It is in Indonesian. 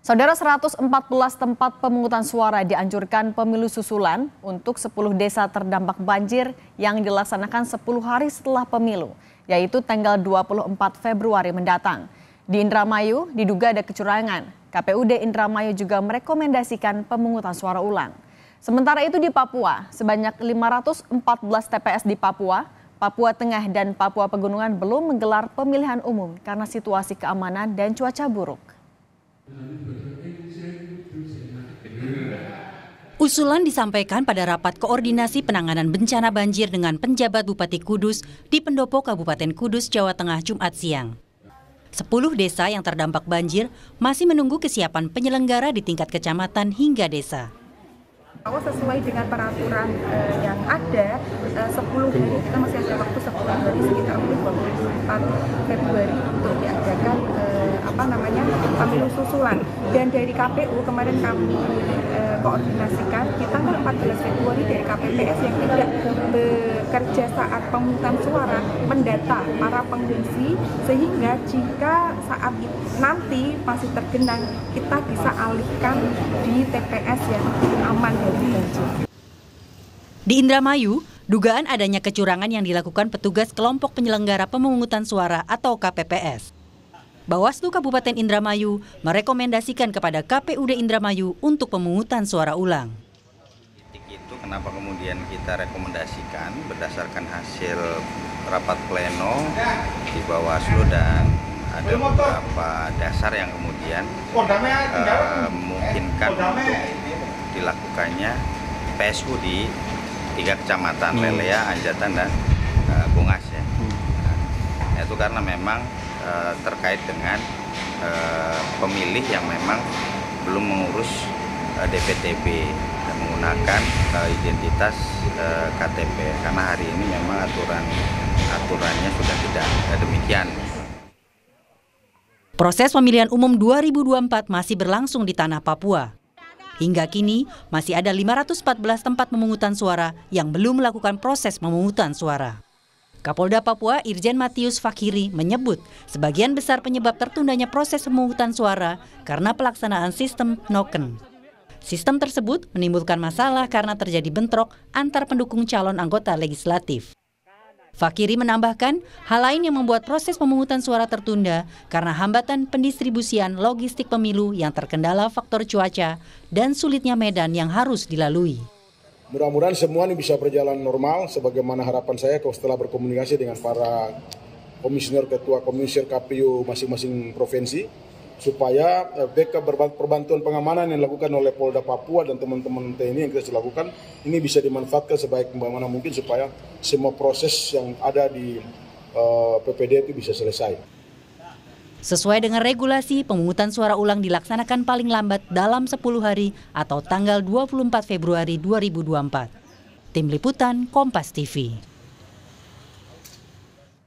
Saudara, 114 tempat pemungutan suara dianjurkan pemilu susulan untuk 10 desa terdampak banjir yang dilaksanakan 10 hari setelah pemilu, yaitu tanggal 24 Februari mendatang. Di Indramayu diduga ada kecurangan. KPUD Indramayu juga merekomendasikan pemungutan suara ulang. Sementara itu di Papua, sebanyak 514 TPS di Papua, Papua Tengah dan Papua Pegunungan belum menggelar pemilihan umum karena situasi keamanan dan cuaca buruk. Usulan disampaikan pada rapat koordinasi penanganan bencana banjir dengan penjabat Bupati Kudus di Pendopo Kabupaten Kudus, Jawa Tengah, Jumat siang. 10 desa yang terdampak banjir masih menunggu kesiapan penyelenggara di tingkat kecamatan hingga desa. Sesuai dengan peraturan yang ada, 10 hari kita masih ada waktu 10 hari sekitar 24 Februari untuk diadakan pemilu susulan. Dan dari KPU kemarin kami koordinasikan di tanggal 14 Februari dari KPPS yang tidak bekerja saat pemungutan suara mendata para pengungsi, sehingga jika saat nanti masih tergenang kita bisa alihkan di TPS yang aman dari banjir. Di Indramayu, dugaan adanya kecurangan yang dilakukan petugas kelompok penyelenggara pemungutan suara atau KPPS. Bawaslu Kabupaten Indramayu merekomendasikan kepada KPUD Indramayu untuk pemungutan suara ulang. Itu kenapa kemudian kita rekomendasikan berdasarkan hasil rapat pleno di Bawaslu dan ada beberapa dasar yang kemudian memungkinkan untuk dilakukannya PSU di 3 kecamatan, Lelea, Anjatan, dan Bungas. Itu karena memang terkait dengan pemilih yang memang belum mengurus DPTB dan menggunakan identitas KTP, karena hari ini memang aturannya sudah tidak demikian. Proses pemilihan umum 2024 masih berlangsung di tanah Papua. Hingga kini masih ada 514 tempat pemungutan suara yang belum melakukan proses pemungutan suara. Kapolda Papua Irjen Matius Fakhiri menyebut sebagian besar penyebab tertundanya proses pemungutan suara karena pelaksanaan sistem noken. Sistem tersebut menimbulkan masalah karena terjadi bentrok antar pendukung calon anggota legislatif. Fakhiri menambahkan hal lain yang membuat proses pemungutan suara tertunda karena hambatan pendistribusian logistik pemilu yang terkendala faktor cuaca dan sulitnya medan yang harus dilalui. Mudah-mudahan semua ini bisa berjalan normal sebagaimana harapan saya setelah berkomunikasi dengan para komisioner ketua komisioner KPU masing-masing provinsi, supaya perbantuan pengamanan yang dilakukan oleh Polda Papua dan teman-teman TNI yang kita lakukan ini bisa dimanfaatkan sebaik mana mungkin supaya semua proses yang ada di PPD itu bisa selesai. Sesuai dengan regulasi, pemungutan suara ulang dilaksanakan paling lambat dalam 10 hari atau tanggal 24 Februari 2024. Tim Liputan Kompas TV.